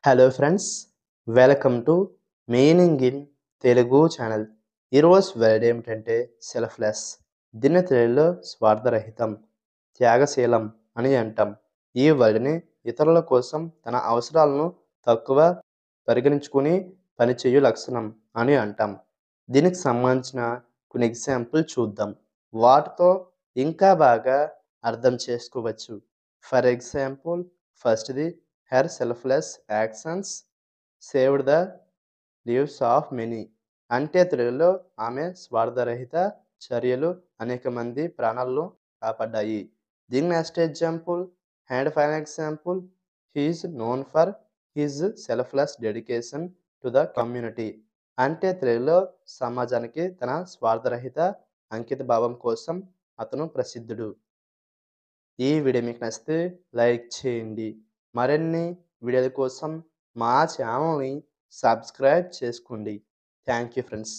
Hello friends, welcome to meaning in Telugu channel. ఈరోజు word ఏమిటంటే selfless. దీన్ని తెలుగులో స్వార్థరహితం, త్యాగశీలం అని అంటాం. ఈ వర్డ్ని ఇతరుల కోసం తన అవసరాలను తక్కువ పరిగణించుకుని పనిచేయు లక్షణం అని అంటాం. దీనికి సంబంధించిన కొన్ని ఎగ్జాంపుల్ చూద్దాం. వాటితో ఇంకా బాగా అర్థం చేసుకోవచ్చు. ఫర్ ఎగ్జాంపుల్, ఫస్ట్ది, her selfless actions saved the lives of many. అంటే తెలుగులో ఆమె స్వార్థరహిత చర్యలు అనేక మంది ప్రాణాలను కాపాడ్డాయి. దీని next example, and final example, he is known for his selfless dedication to the community. అంటే తెలుగులో సమాజానికి తన స్వార్థరహిత అంకిత భావం కోసం అతను ప్రసిద్ధుడు. ఈ వీడియో మీకు నచ్చితే లైక్ చేయండి. మరిన్ని వీడియోల కోసం మా ఛానల్ని సబ్స్క్రైబ్ చేసుకోండి. Thank you friends.